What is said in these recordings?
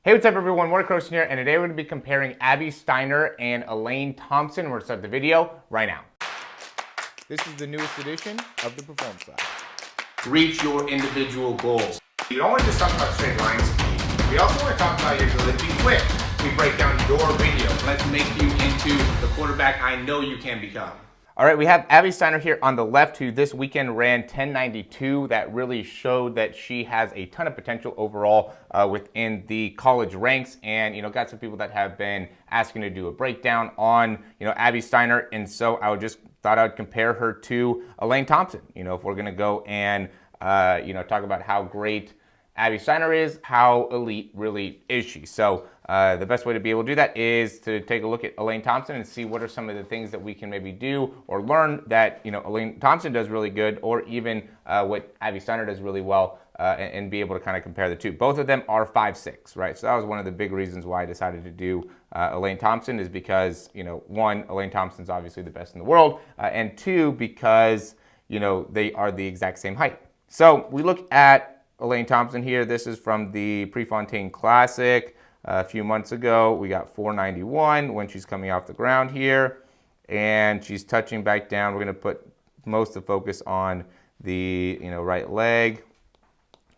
Hey, what's up everyone, Morey Croson here, and today we're going to be comparing Abby Steiner and Elaine Thompson. We're going to start the video right now. This is the newest edition of the Performance Lab. Reach your individual goals. You don't want to just talk about straight line speed. We also want to talk about your ability to be quick. We break down your video. Let's make you into the quarterback I know you can become. All right, we have Abby Steiner here on the left, who this weekend ran 10.92. That really showed that she has a ton of potential overall within the college ranks, and got some people that have been asking to do a breakdown on Abby Steiner, and so I thought I'd compare her to Elaine Thompson. If we're gonna go and talk about how great Abby Steiner is, how elite really is she? So the best way to be able to do that is to take a look at Elaine Thompson and see what are some of the things that we can maybe do or learn that Elaine Thompson does really good, or even what Abby Steiner does really well, and be able to kind of compare the two. Both of them are 5'6", right? So that was one of the big reasons why I decided to do Elaine Thompson, is because one, Elaine Thompson's obviously the best in the world, and two, because they are the exact same height. So we look at Elaine Thompson here. This is from the Prefontaine Classic a few months ago. We got 491 when she's coming off the ground here, and she's touching back down. We're going to put most of the focus on the right leg,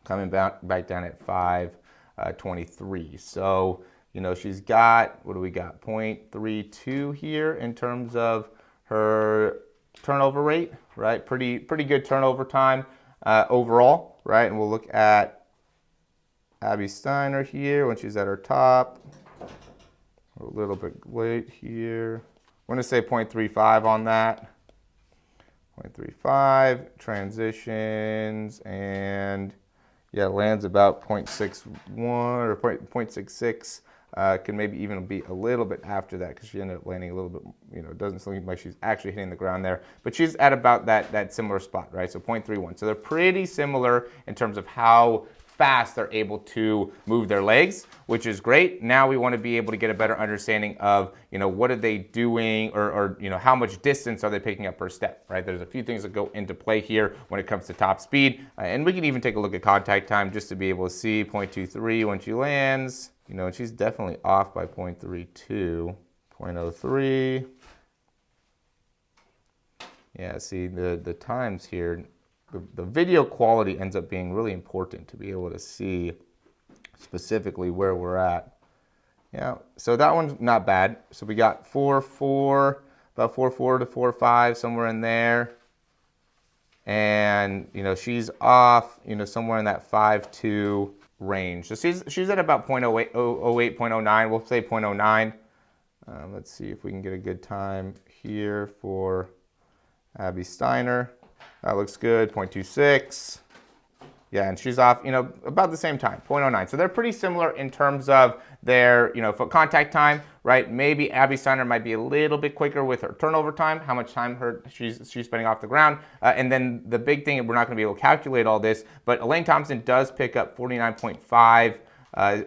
coming back down at 523. So she's got, what do we got, 0.32 here in terms of her turnover rate, right? Pretty good turnover time overall. Right, and we'll look at Abby Steiner here when she's at her top. A little bit late here. I'm going to say 0.35 on that. 0.35, transitions, and yeah, lands about 0.61 or 0.66. Can maybe even be a little bit after that, because she ended up landing a little bit, it doesn't seem like she's actually hitting the ground there, but she's at about that similar spot, right? So 0.31. So they're pretty similar in terms of how fast they're able to move their legs, which is great. Now we want to be able to get a better understanding of, what are they doing, or how much distance are they picking up per step, right? There's a few things that go into play here when it comes to top speed, and we can even take a look at contact time just to be able to see 0.23 when she lands. And she's definitely off by 0.32, 0.03. Yeah, see the times here, the video quality ends up being really important to be able to see specifically where we're at. Yeah, so that one's not bad. So we got 4.4, about 4.4 to 4.5, somewhere in there. And she's off, somewhere in that 5.2 range. So she's at about 0.08, 0.09. We'll say 0.09. Let's see if we can get a good time here for Abby Steiner. That looks good. 0.26. Yeah, and she's off, about the same time, 0.09. So they're pretty similar in terms of their, foot contact time, right? Maybe Abby Steiner might be a little bit quicker with her turnover time, how much time she's spending off the ground. And then the big thing, we're not going to be able to calculate all this, but Elaine Thompson does pick up 49.5,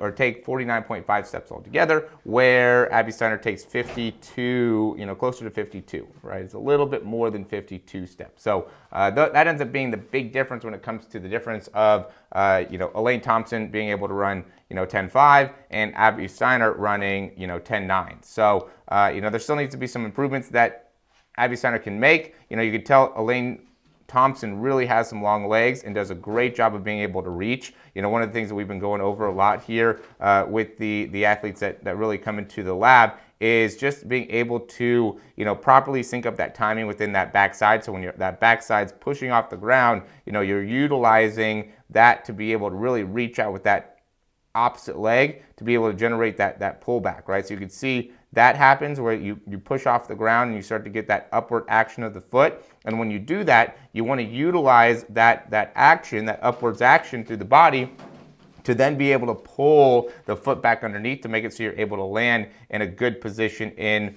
or take 49.5 steps altogether, where Abby Steiner takes 52, closer to 52, right? It's a little bit more than 52 steps. So that ends up being the big difference when it comes to the difference of, Elaine Thompson being able to run, 10.5, and Abby Steiner running, 10.9. So, there still needs to be some improvements that Abby Steiner can make. You can tell Elaine Thompson really has some long legs and does a great job of being able to reach. One of the things that we've been going over a lot here with the athletes that really come into the lab is just being able to, properly sync up that timing within that backside. So when that backside's pushing off the ground, you're utilizing that to be able to really reach out with that opposite leg to be able to generate that pullback, right? So you can see that happens where you push off the ground and you start to get that upward action of the foot. And when you do that, you want to utilize that action, that upwards action through the body, to then be able to pull the foot back underneath to make it so you're able to land in a good position in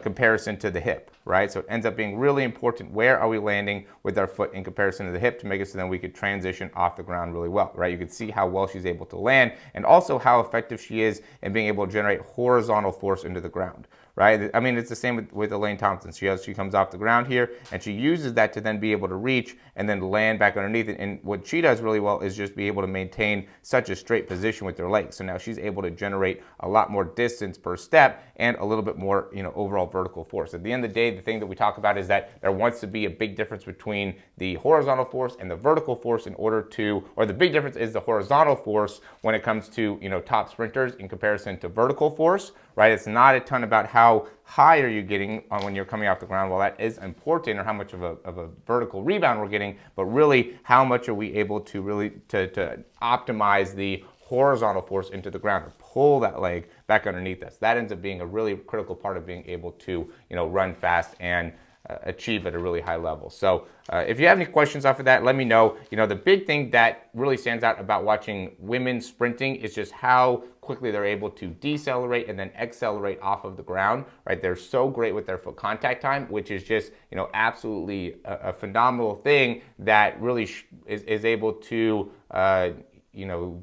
comparison to the hip, right? So it ends up being really important. Where are we landing with our foot in comparison to the hip to make it so then we could transition off the ground really well, right? You can see how well she's able to land and also how effective she is in being able to generate horizontal force into the ground, right? I mean, it's the same with Elaine Thompson. She comes off the ground here and she uses that to then be able to reach and then land back underneath it. And what she does really well is just be able to maintain such a straight position with her legs. So now she's able to generate a lot more distance per step and a little bit more, overall vertical force. At the end of the day, the thing that we talk about is that there wants to be a big difference between the horizontal force and the vertical force in order to, or the big difference is the horizontal force when it comes to, top sprinters in comparison to vertical force, right? It's not a ton about how high are you getting when you're coming off the ground. Well, that is important, or how much of a vertical rebound we're getting, but really how much are we able to really to optimize the horizontal force into the ground, or pull that leg back underneath us. That ends up being a really critical part of being able to, run fast and achieve at a really high level. So if you have any questions off of that, let me know. The big thing that really stands out about watching women sprinting is just how quickly they're able to decelerate and then accelerate off of the ground, right? They're so great with their foot contact time, which is just, absolutely a phenomenal thing that really is able to,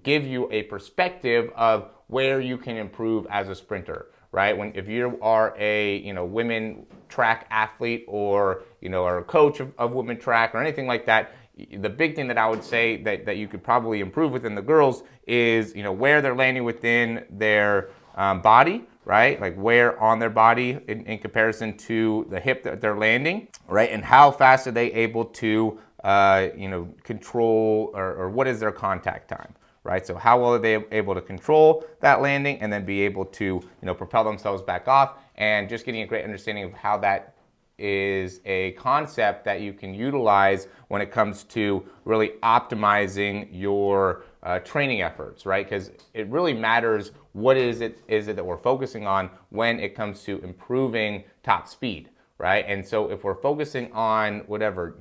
give you a perspective of where you can improve as a sprinter, right? If you are a, women track athlete, or, are a coach of women track or anything like that, the big thing that I would say that you could probably improve within the girls is, where they're landing within their body, right? Like where on their body in comparison to the hip that they're landing, right? And how fast are they able to, control, or what is their contact time, right? So how well are they able to control that landing and then be able to, propel themselves back off, and just getting a great understanding of how that is a concept that you can utilize when it comes to really optimizing your training efforts, right? Because it really matters what is it that we're focusing on when it comes to improving top speed, right? And so if we're focusing on whatever,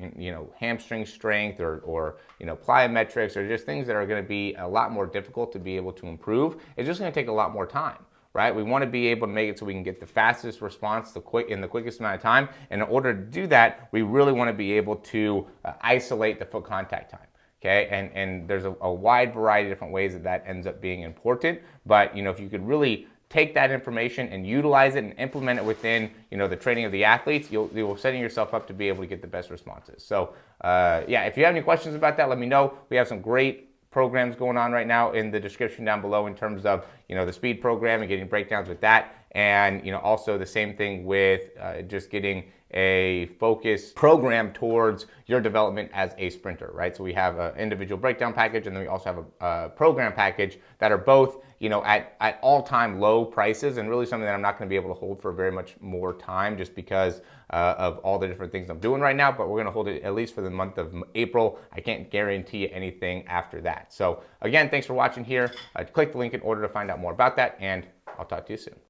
hamstring strength or plyometrics, or just things that are going to be a lot more difficult to be able to improve, it's just going to take a lot more time, right? We want to be able to make it so we can get the fastest response in the quickest amount of time. And in order to do that, we really want to be able to isolate the foot contact time. Okay, and there's a wide variety of different ways that ends up being important. But if you could really take that information and utilize it and implement it within the training of the athletes, you're setting yourself up to be able to get the best responses. So yeah, if you have any questions about that, let me know. We have some great programs going on right now in the description down below in terms of the speed program and getting breakdowns with that, and also the same thing with just getting a focused program towards your development as a sprinter, right? So we have an individual breakdown package, and then we also have a program package that are both at all-time low prices, and really something that I'm not going to be able to hold for very much more time, just because of all the different things I'm doing right now. But we're going to hold it at least for the month of April. I can't guarantee you anything after that. So again, thanks for watching here. Click the link in order to find out more about that, and I'll talk to you soon.